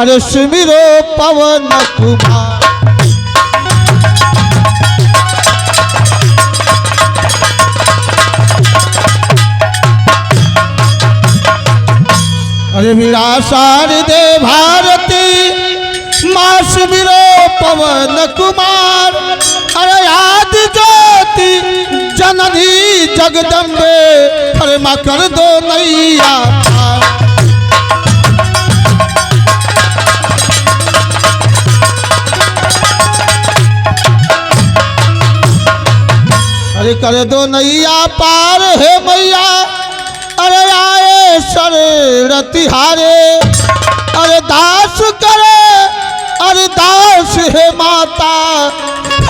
अरे सुमिरो पवन कुमार। अरे वीरा शारदे भारती माँ सुमिरो पवन कुमार। अरे आदि ज्योति जननी जगदम्बे अरे माँ कर दो नैया पार। अरे कर दो नैया पार हे मैया। अरे आए शरण तिहारे अरे दास करे अरे दास हे माता।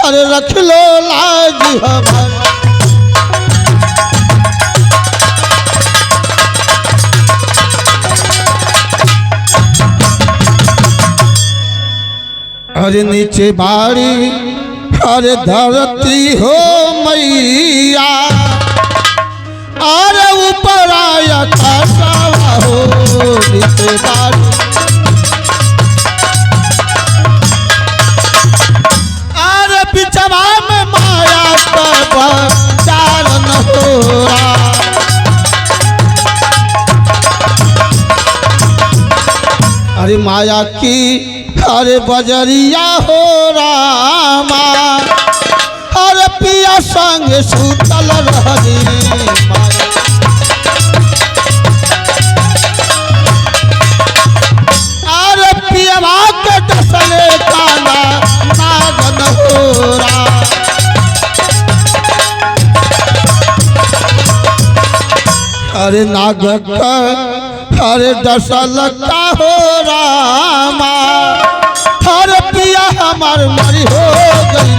अरे रख लो लाज हमार। अरे नीचे बाड़ी अरे धरती हो मैया। अरे ऊपर आया खासावा हो नीचे बाड़ी। अरे बिचवा में माया का चारण हो रहा। अरे माया की अरे बजरिया हो रामा। अरे पिया संग सुतल रहनी माया। अरे पियवा के डसले काला नागन हो रहा। अरे नाग का अरे डसल का हो रामा। अरे पिया हमार मरी हो गई।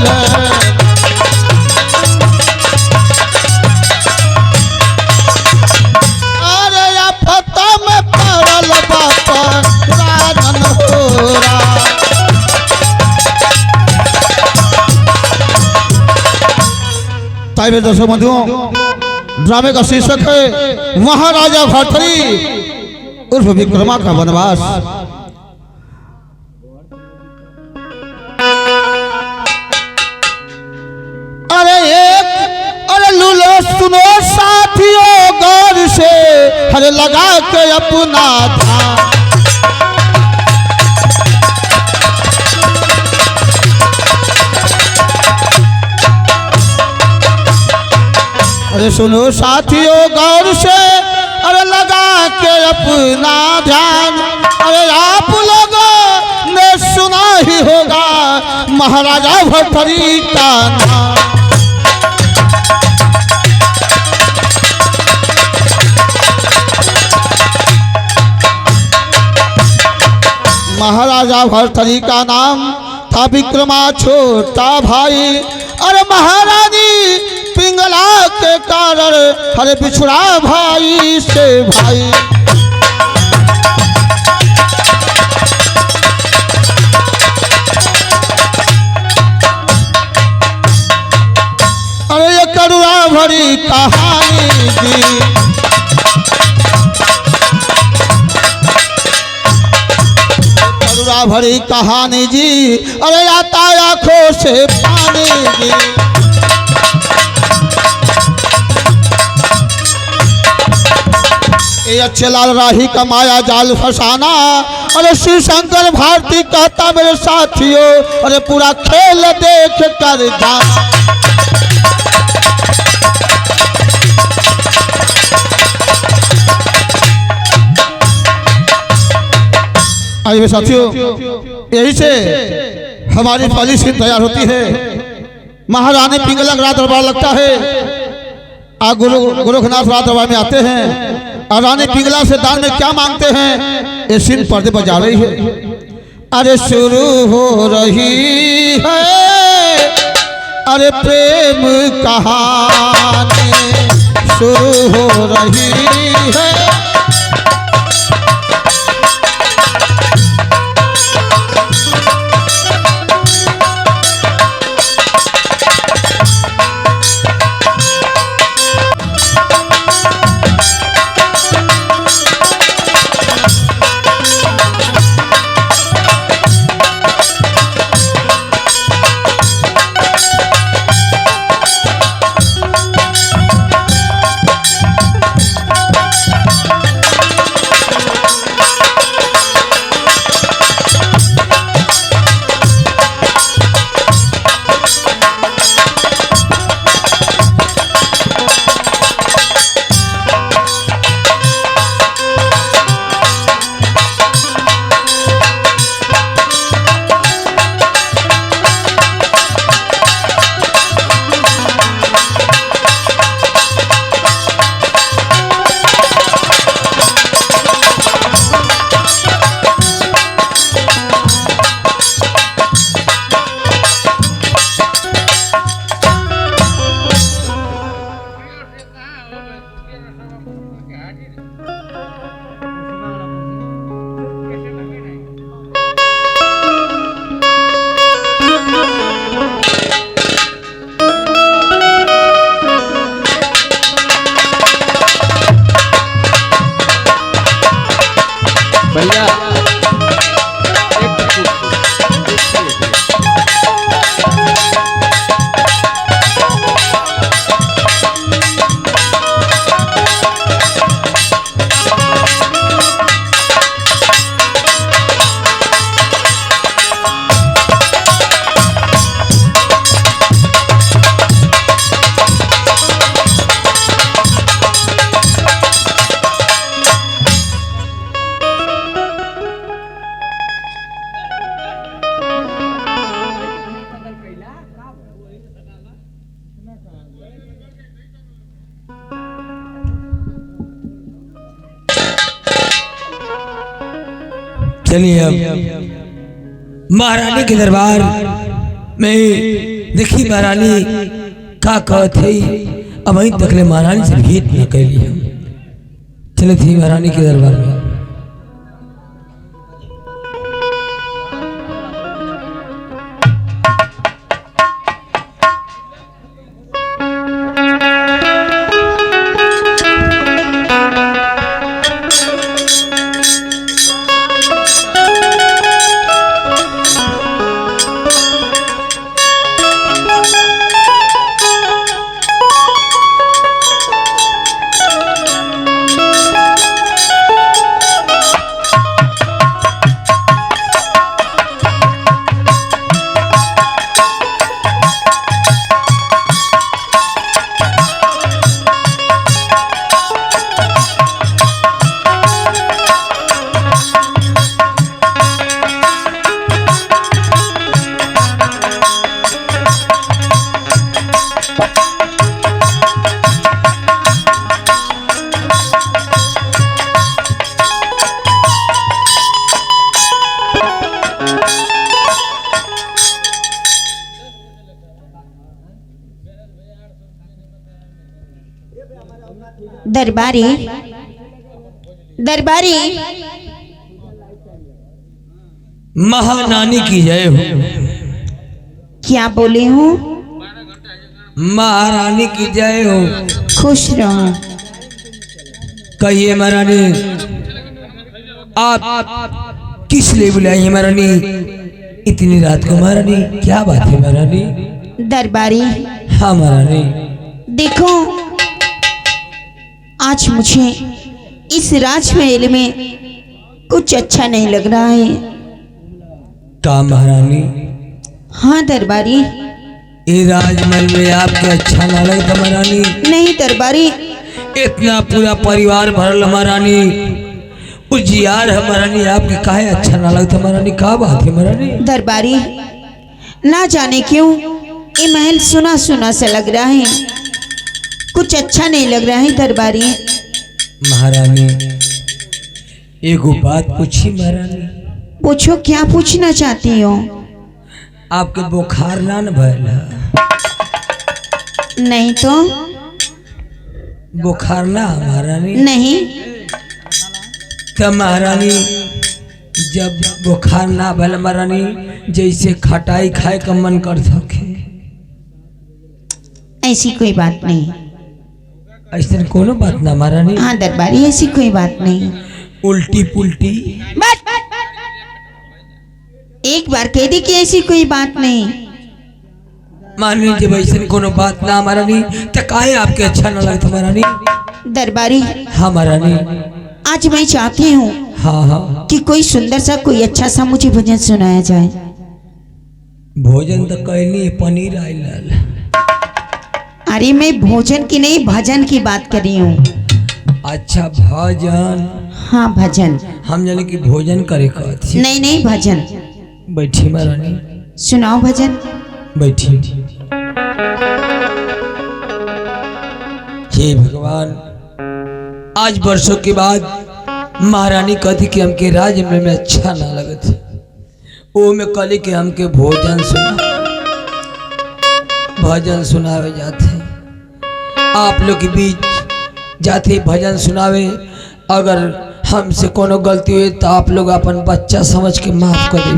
अरे आफत में पड़ल बापा राजन हो रहा। ताई में दर्शक बंधुओं ड्रामे का शीर्षक है महाराजा भर्तृहरि उर्फ विक्रमा का वनवास। अरे एक अरे लूलो सुनो साथियों गौर से अरे लगा के अपना ध्यान। अरे सुनो साथियों गौर से अरे लगा के अपना ध्यान। अरे आप लोगों ने सुना ही होगा महाराजा भर्तृहरि का नाम। महाराजा भर्तृहरि का नाम था विक्रमा छोटा भाई। अरे महारानी पिंगला के कारण अरे बिछुड़ा भाई से भाई। अरे ये करुणा भरी कहानी जी। करुणा भरी कहानी जी। अरे आता आंखों से पानी जी। ये अच्छे लाल राही का माया जाल फसाना। अरे श्री शंकर भारती कहता मेरे साथियों अरे पूरा खेल देख कर जाना। आइए साथियों यही से हमारी पहली सीन तैयार होती है। महारानी पिंगला रात दरबार लगता है। आज गोरखनाथ रात दरबार में आते हैं और रानी पिंगला से दान में क्या मांगते हैं ये सीन पर्दे पर जा रही है। अरे शुरू हो रही है अरे प्रेम कहानी शुरू हो रही है। भैया चलिए अब महारानी के दरबार में देखी महारानी का कहत है। अब वहीं तक ले महारानी से भेंट न कैली हम। चले थी महारानी के दरबार में। दरबारी दरबारी महारानी की जय हो। क्या बोले हूँ? महारानी की जय हो। खुश रहो। कहिए महारानी, आप किस लिए बुलाई है महारानी इतनी रात को? महारानी क्या बात है महारानी? दरबारी हाँ महारानी। देखो, आज मुझे इस राजमहल में कुछ अच्छा नहीं लग रहा है। का महारानी? हाँ दरबारी। ये राजमहल में आपके अच्छा ना लगता महारानी? नहीं दरबारी। इतना पूरा परिवार भरल महारानी, उजियार है महारानी, आपके काहे अच्छा ना लगता महारानी? का बात है महारानी? दरबारी, ना जाने क्यों ये महल सुना सुना सा लग रहा है, कुछ अच्छा नहीं लग रहा है दरबारी। महारानी एगो बात पूछी महारानी। पूछो, क्या पूछना चाहती हो? आपके बुखार ना न भइल? नहीं तो। बुखार ना महारानी? नहीं। तब महारानी जब बुखार ना भइल महारानी, जैसे खटाई खाए का मन कर सके, ऐसी कोई बात नहीं। ऐसा कोनो बात ना महारानी? हाँ दरबारी, ऐसी कोई बात नहीं। उल्टी पुल्टी? बस एक बार कह दी कि ऐसी कोई बात नहीं। महारानी जब ऐसा कोनो बात ना महारानी, तो काहे आपके अच्छा ना लगता महारानी? दरबारी हाँ महारानी। आज मैं चाहती हूँ हाँ हाँ कि कोई सुंदर सा, कोई अच्छा सा मुझे भजन सुनाया जाए। भोजन तो कहली पनीर आइल। अरे मैं भोजन की नहीं, भजन की बात कर रही हूँ। अच्छा भजन? हाँ भजन। हम जाने की भोजन करे कहती। नहीं नहीं, भजन। बैठी महारानी, सुनाओ भजन। बैठी। हे भगवान, आज वर्षों के बाद महारानी कहती कि हमके राजमहल में अच्छा ना लगत, वो में कली के हमके भोजन सुना, भजन सुनावे जाते। आप लोग के बीच जाते भजन सुनावे। अगर हमसे कोनो गलती हुई तो आप लोग अपन बच्चा समझ के माफ कर दे।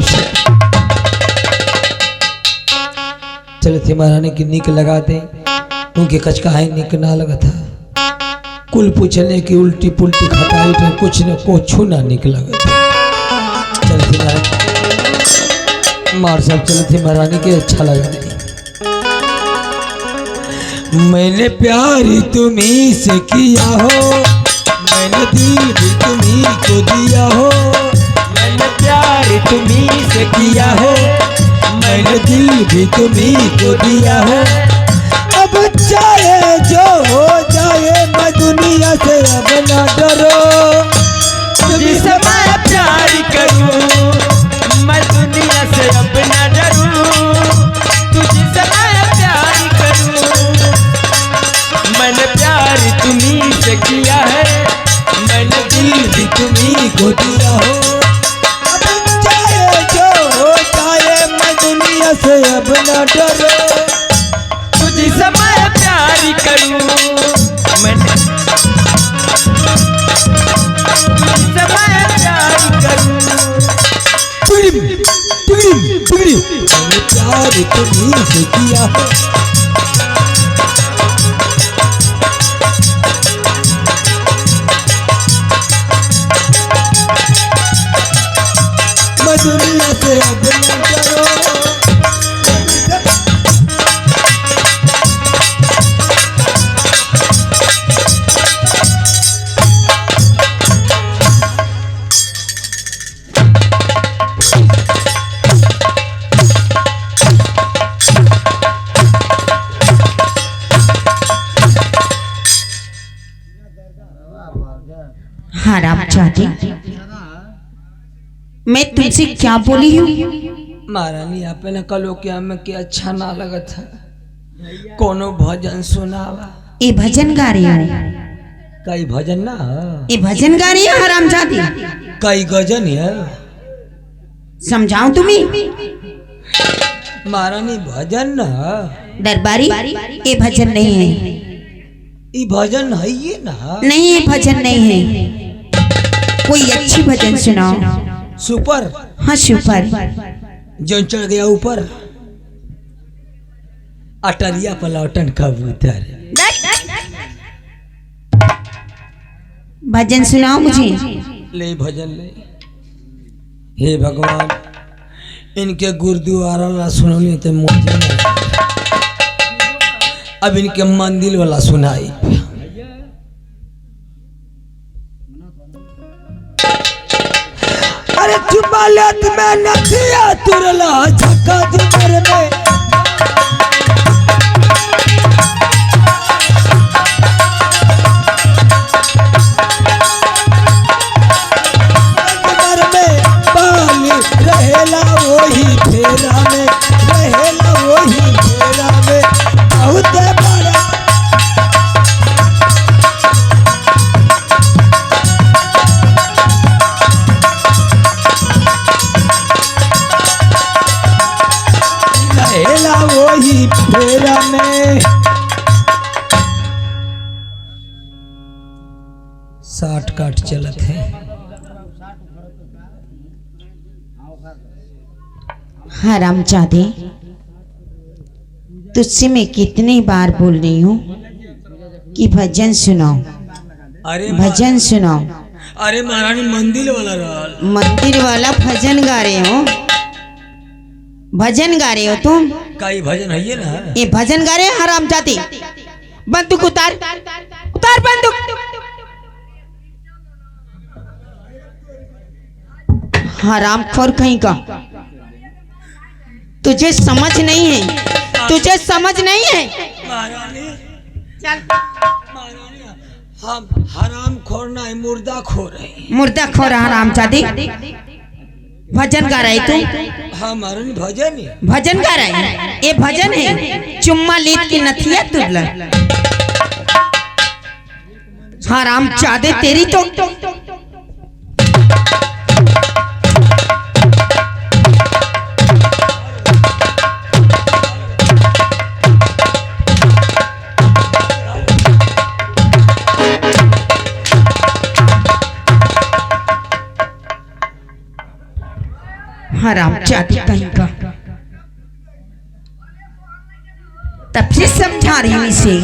चले थे महारानी की निक लगा दे, उनके कचकाहे निक ना लगा था। कुल पूछने की उल्टी पुल्टी खटाई तो कुछ न कुछ ना निक लगा था। चले थे महारानी मार साहब, चले थे महारानी के अच्छा लगा नहीं। मैंने प्यार तुम्ही से किया हो, मैंने दिल भी तुम्ही को दिया हो। मैंने प्यार तुम्ही से किया हो, मैंने दिल भी तुम्ही को दिया हो। अब चाहे जो हो जाए मैं दुनिया से अब ना डरो। तुझसे मैं प्यार करूं, मैं दुनिया से अब न डरूं। तुझसे मैं प्यार करूं, मैंने प्यार तुम्ही से किया है, मैंने दिल भी तुम्ही को दिया हो। अब चाहे जो हो जाए मैं दुनिया से अब ना डरो। तुझसे मैं प्यार करूं, मैंने तुझसे मैं प्यार करूं। मैंने प्यार तुम्ही से किया हो। मैं दुनिया से अब न डरो। हाँ राम चाची, मैं तुमसे क्या बोली हूँ? महारानी आप न कलो कि हमें के अच्छा ना लगा था। कोनो भजन सुनावा। ये भजन गा रही हूँ, कई भजन ना ये भजन गा रही हूँ हराम जाती। कई गजन है। समझाऊं तुम्हें? महारानी भजन ना दरबारी, ये भजन नहीं है। ये भजन है ये ना। नहीं, ये भजन नहीं है। कोई अच्छी भजन सुनाओ। सुपर। हाँ सुपर। जो चढ़ गया ऊपर अटरिया पलौटन कबूतर। भजन सुनाओ मुझे। ले भजन ले। हे भगवान, इनके गुरुद्वारा वाला सुनौली तो मुझे नहीं। अब इनके मंदिर वाला सुनाई। अरे जुमालत में नदिया तुरला झक्का जुमर में। जुमर में पाली रहेला वही फेरा में, रहेला वही फेरा में। बहुत बड़ा रहेला वही फेरा में। साठ काट चलत है। हाँ राम चाँदी, तुझसे मैं कितनी बार बोल रही हूँ कि भजन सुनाओ, अरे भजन सुनाओ। अरे महारानी मंदिर वाला रहल। मंदिर वाला भजन गा रहे हो, भजन गा रहे हो तुम। कई भजन है ये ना। ये भजन गा रहे हैं हराम जाती। बंदूक उतार, उतार बंदूक। हराम खोर कहीं का। तुझे समझ नहीं है, तुझे समझ नहीं है। महारानी चल, महारानी हम हराम खोर नहीं मुर्दा खोर है। मुर्दा खोर हराम जाती। भजन गा रहे तुम। हाँ महारानी भजन है। भजन गा रहे हैं, ये भजन है। चुम्मा लीद की नथिया तुझला। हराम चादे तेरी तो हराम जाति कहीं का। तब से समझा रही हूँ इसे,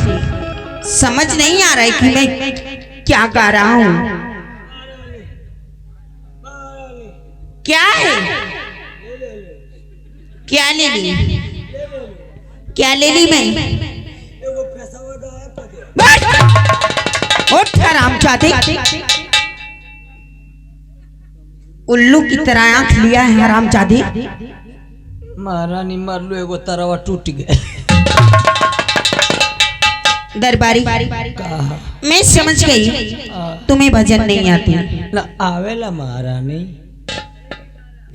समझ नहीं आ रहा है कि मैं क्या गा रहा हूँ। क्या है? क्या ले ली? क्या ले ली मैं? उठ हराम जाते, उल्लू की तरह आंख लिया है हराम जाते। महारानी मार लो, एगो तरवा टूट गया। दरबारी मैं समझ गई तुम्हें भजन नहीं आती। ना आवेला महारानी,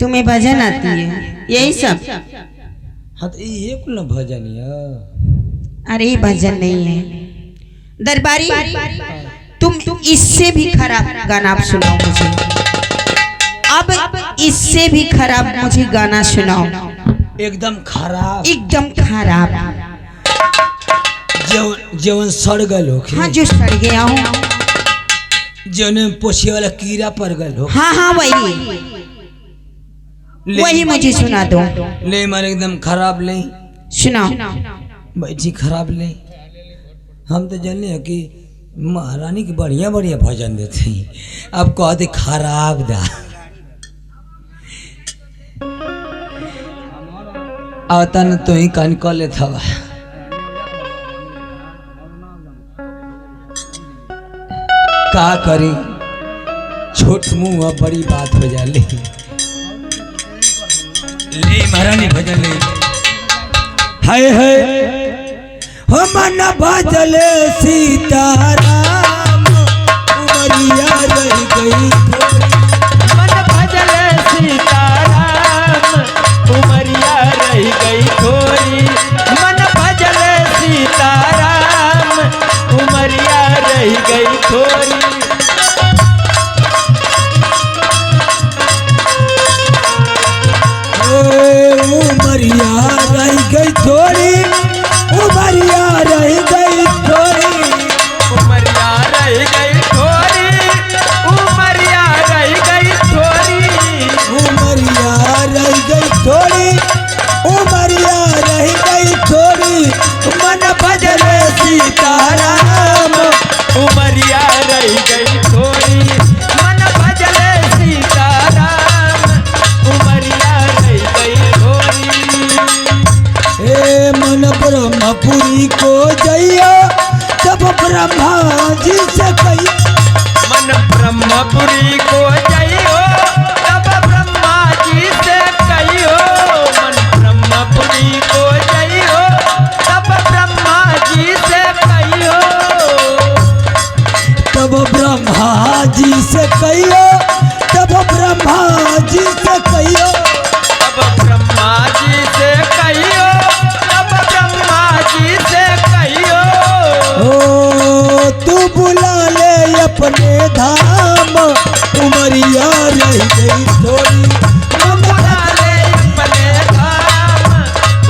तुम्हें भजन आती है यही सब। हाँ तो ये कुल भजन है। अरे भजन नहीं है दरबारी, तुम इससे भी खराब गाना आप सुनाओ मुझे। अब इससे भी खराब मुझे गाना सुनाओ। एकदम खराब, एकदम खराब, जवन सड़ गल हो। हाँ जो सड़ गया हूँ, जवन पोछे वाला कीड़ा पड़ गल हो। हाँ हाँ वही मुझे सुना दो। ले मारे एकदम खराब ले सुनाओ। बैठी खराब ले। हम तो जाने हैं कि महारानी के बढ़िया बढ़िया भजन देते हैं, अब कहते खराब दा। आता न तो ही कान कॉल ले था। का करी, छोट मुंह बड़ी बात हो जाले। ले महारानी भजन ले। हाय हाय हो मन भजले सीताराम, उमरिया रह गई। मन भजले सीताराम, उमरिया रह गई थोड़ी। मन भजले सीताराम, उमरिया रह गई थोड़ी। उमरिया रह गई थोड़ी, उमरिया रह गई थोड़ी। उमरिया रह गई थोड़ी, उमरिया रह गई थोड़ी। उमरिया रह गई थोड़ी, उमरिया रह गई थोड़ी। मन भजले सीताराम, उमरिया रह गई थोड़ी। मन भजले सीताराम, उमरिया रह गई थोड़ी। हे मन ब्रह्मपुरी को जइयो, तब ब्रह्मा जी से कही। मन ब्रह्मपुरी को जइयो, तब ब्रह्मा जी से कहियो। मन ब्रह्मपुरी को जइयो, तब ब्रह्मा जी से कहियो। तब ब्रह्मा जी से कहियो, तब ब्रह्मा जी से कहियो। तब ब्रह्मा जी से कहियो, तब ब्रह्मा जी से कहियो। ओ तू बुला ले अपने धाम, उमरिया रह गई थोड़ी। तू बुला ले अपने धाम,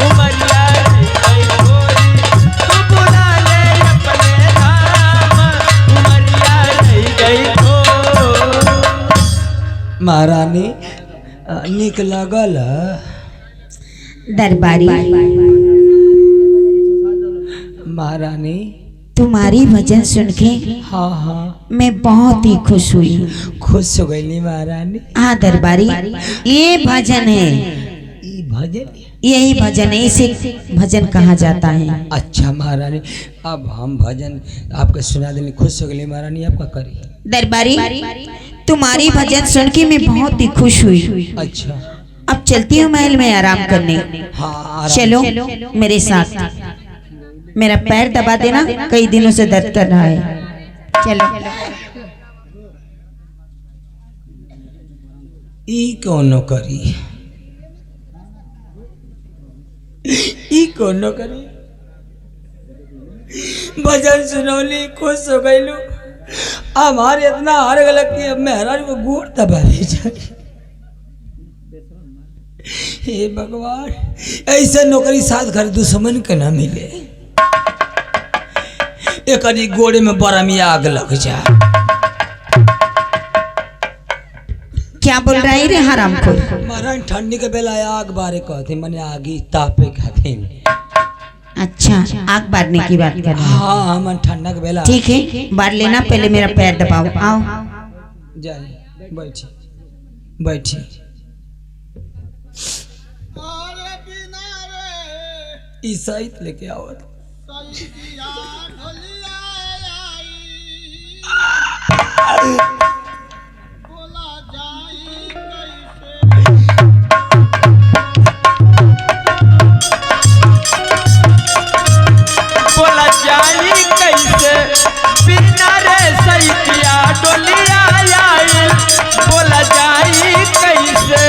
उमरिया रह गई थोड़ी। तू बुला ले अपने धाम, उमरिया रह गई थोड़ी। महारानी निक लगल। दरबारी महारानी तुम्हारी भजन सुन के हाँ हाँ मैं बहुत ही खुश हुई। खुश हो गई महारानी। हाँ दरबारी, ये भजन है, ये भजन। यही भजन है, इसे भजन कहा जाता है। अच्छा महारानी, अब हम भजन आपको सुना देने। खुश हो गई महारानी, आपका करी। दरबारी तुम्हारी भजन सुन के मैं बहुत ही खुश हुई। अच्छा अब चलती हूँ महल में आराम करने। हाँ आराम। चलो मेरे साथ, मेरा पैर दबा देना, कई दिनों से दर्द कर रहा है। चलो। ई कौन करी, ई कौन करी। भजन सुनौली, खुश हो गई। हमारे इतना हार गल कि अब मेहराज को गोड़ दबा ले जाए। हे भगवान, ऐसे नौकरी साथ घर दुश्मन के ना मिले। एक गोड़े में बड़ा में आग लग जा। क्या क्या बोल रहा है रे हरामखोर? महारानी ठंडी के बेला आग बारे कहते मने आगी तापे खाते। अच्छा, आग बारने की बात कर रहा है। हाँ हम ठंडा के बेला। ठीक है, बार लेना, पहले मेरा पैर दबाओ। आओ जाए बैठी बैठी। ईसाई लेके आओ। बोला जाई कैसे बिना रे सैया डोलिया आइल। बोला जाई कैसे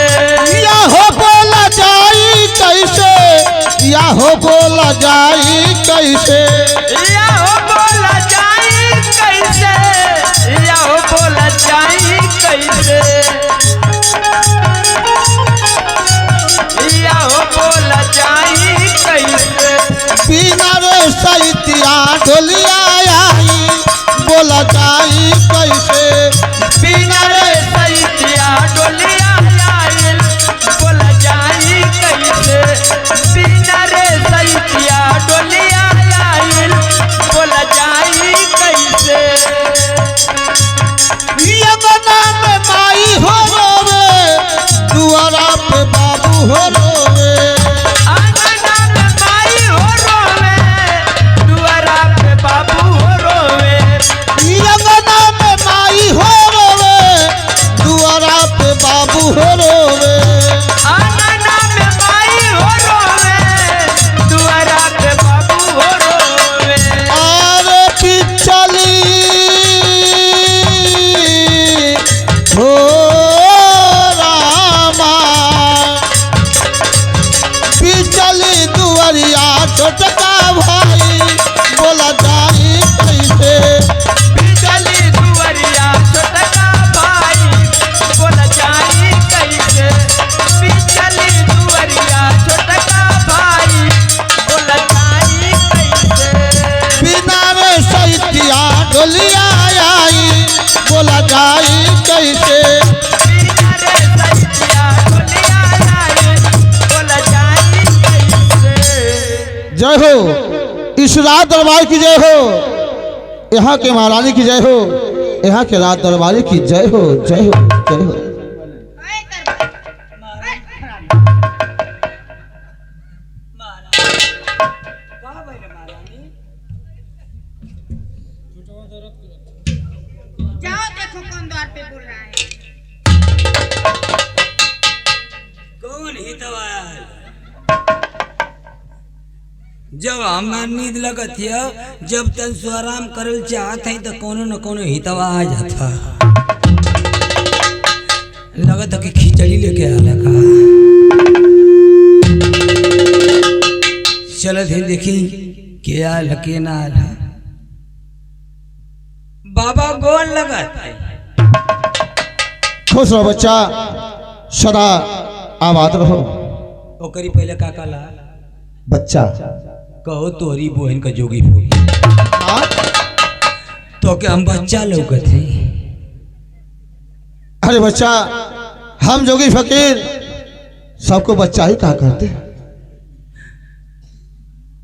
या हो बोला जाई कैसे, या हो बोला जाई कैसे, या हो बोला जाई कैसे, या हो बोला जाई कैसे, या हो बोला जाई कैसे। बिना रे सैया डोलिया आई, बोला जाई कैसे, बिना रे सैया डोलिया आइल। बोला जाई कैसे बिना रे सैया डोलिया आइल। बोला जाई कैसे यमुना में माई हो रोवे, दुआरा पे बाबू हो रोवे, आंगना में माई हो रोवे, दुआरा पे बाबू हो रोवे। यमुना में माई हो रोवे, दुआरा पे बाबू हो रोवे, आंगना में माई हो रोवे, दुआरा पे बाबू हो रोवे। और पिछली हो रामा, पिछली दुआरिया छोटका भाई, बोला जाई कैसे, बिजली दुआरिया छोटका भाई। बोला जाई कैसे बिजली दुआरिया छोटका भाई। बोला जाई कैसे बिना रे सैतिया डोलिया आई, बोला जाई कैसे, बिना रे सैया डोलिया आइल। बोला जाई कैसे। जय हो इस रात दरबार की जय हो, यहाँ के महारानी की जय हो, यहाँ के रात दरबार की जय हो, जय हो, जय हो। जाओ देखो कौन द्वार पे बोल रहा है। कौन हितवा जब हमार नींद लगत है, जब तन स्वाराम करल चाहत है तो कोनो न कोनो हितवा आ जाता। लगत है कि खिचड़ी लेके आला का। चलत है देखी के आल के ना आला। बाबा गोल लगत है। खुश रहो बच्चा, सदा आबाद रहो। ओकरी पहले का काला बच्चा कहो तोरी बहन का जोगी फोगी तो के हम बच्चा लौकत है। अरे बच्चा, हम जोगी फकीर सबको बच्चा ही कहा करते।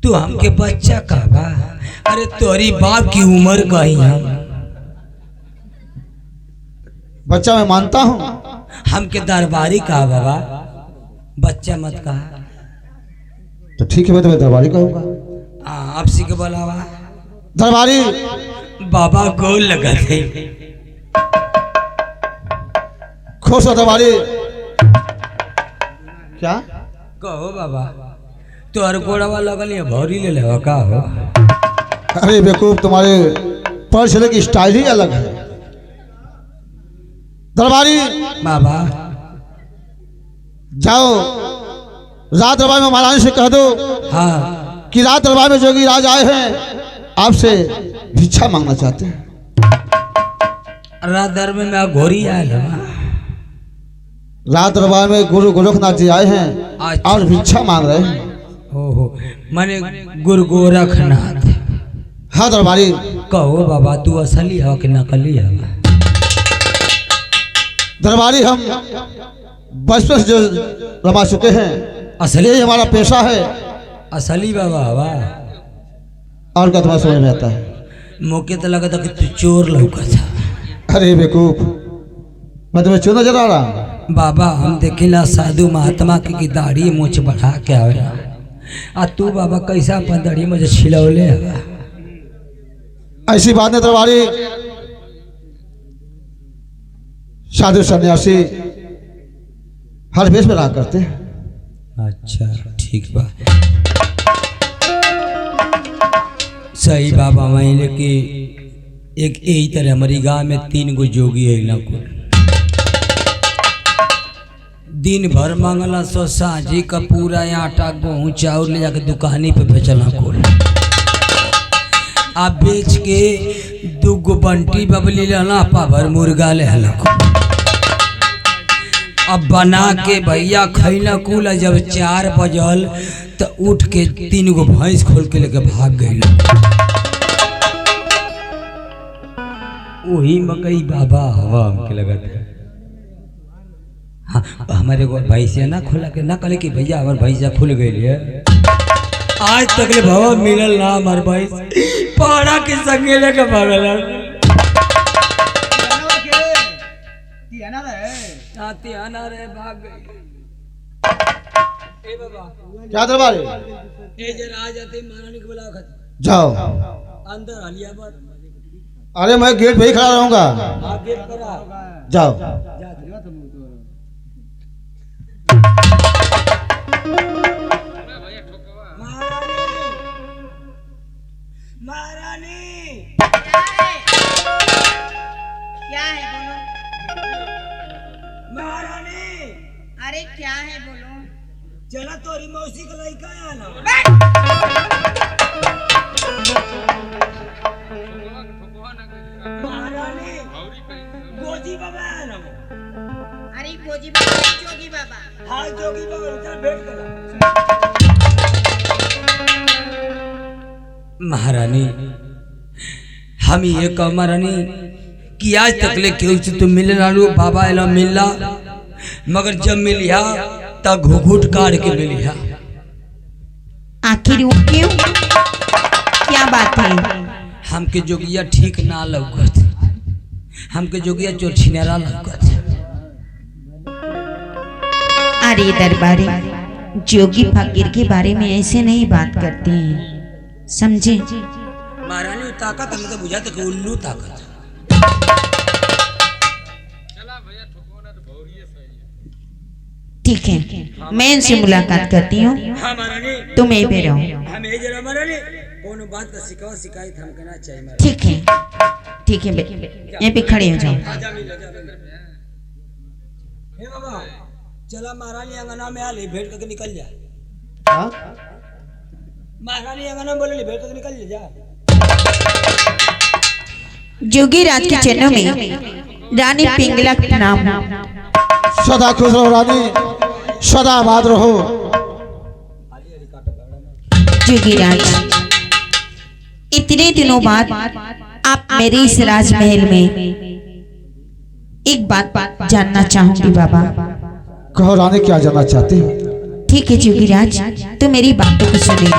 तू हमके बच्चा कहबा? अरे तोरी बाप की उम्र का ही हम। बच्चा मैं मानता हूँ, हमके दरबारी कहा बाबा, बच्चा मत कहा। तो ठीक है, मैं तुम्हें दरबारी कहूँगा। आपसी के बोलावा दरबारी बाबा गोल लगत है। खुश हो दरबारी। क्या कहो बाबा, तोहर गोड़वा लगल है भौरी ले लेवा का हो? अरे बेवकूफ, तुम्हारे पर चले की स्टाइल ही अलग है। दरबारी बाबा जाओ, रात दरबार में महारानी से कह दो हाँ कि रात दरबार में जोगी राज आए हैं, आपसे भिक्षा मांगना चाहते हैं। रात दर में मैं घोरी आयल हूँ। रात दरबार में गुरु गोरखनाथ जी आए हैं अच्छा। और भिक्षा मांग रहे हैं। ओहो, माने गुरु गोरखनाथ। हाँ दरबारी, कहो बाबा, तू असली हो कि नकली हो? दरबारी हम बचपन से जो रमा चुके हैं, असली यही हमारा पेशा है। असली बाबा वाह। और क्या तुम्हारा समझ में आता है? मौके तो लगा था कि तू चोर लौका था। अरे बेवकूफ, मैं तुम्हें क्यों नजर आ रहा हूँ? बाबा हम देखेला साधु महात्मा की दाढ़ी मूछ बढ़ा के आवे आ तू बाबा कैसा अपन दाढ़ी मुझे छिलौले आवा। ऐसी बात नहीं दरबारी, साधु सन्यासी हर वेश में रहा करते हैं। अच्छा ठीक बा, सही बाबा। मैंने कि एक यही तरह हमारी गांव में 3 गो जोगी है ना को दिन भर मांगला सो साझी का पूरा आटा गेहूँ चाउर ले जाके दुकानी पे बेचला को आ बेच के 2 गो बंटी बबली लेला पाभर मुर्गा ले हला को। अब बना के भैया खैला कुल। जब 4 बजल तो उठ के 3 गो भैंस खोल के लेके भाग गई। वही मकई बाबा हवा हमके लगा था। हाँ हमारे को भैंसिया ना खोला के ना कले कि भैया हमारे भैंसिया खुल गई है। आज तक ले भवा मिलल ना हमारे भैंस पहाड़ा के संगे लेके भागल आना रहे भाग गई। ए बाबा क्या दरबारी? ए जरा आ जाते महारानी को बुला खत जाओ अंदर हलिया पर। अरे मैं गेट पे ही खड़ा रहूंगा। आप गेट पर आ जाओ। महारानी क्या है बोलो? महारानी अरे क्या है बोलो? चला तोरी मौसी का लड़का है ना। महारानी गोजी बाबा है ना। अरे गोजी बाबा, जोगी बाबा। हाँ जोगी बाबा उधर बैठ कर। महारानी हम ये कह महारानी कि आज तक ले क्यों से तुम मिले लालू बाबा एला मिलला, मगर जब मिलिया तब घुघुट काट के मिलिया। आखिर वो क्यों? क्या बात है? हमके जोगिया ठीक ना लौकत, हमके जोगिया चोर छिनेरा लौकत। अरे दरबारी, जोगी फकीर के बारे में ऐसे नहीं बात करते हैं, समझे? महारानी ताकत हमें तो बुझा तक उल्लू ताकत। ठीक है, मैं इनसे मुलाकात करती हूँ, हाँ महारानी तुम यहीं पे रहो। हम ये जरा महारानी कोनो बात का शिकायत शिकायत हम करना चाहिए महारानी। ठीक है, ठीक है, यहीं पे खड़े हो जाओ। आजा मिल जा। हे बाबा चला महारानी अंगना में आ ले, भेंट करके निकल जा। हाँ? महारानी अंगना में बोले ले, भेंट करके निकल जा। जोगी राज के चरणों में रानी पिंगला का नाम। सदा खुश रहो रानी, सदा आबाद रहो। जोगी राज, इतने दिनों बाद आप मेरे इस राजमहल में एक बात जानना चाहूंगी बाबा। कहो रानी, क्या जानना चाहती हो? ठीक है जोगी राज, तो मेरी बातों को सुनिए।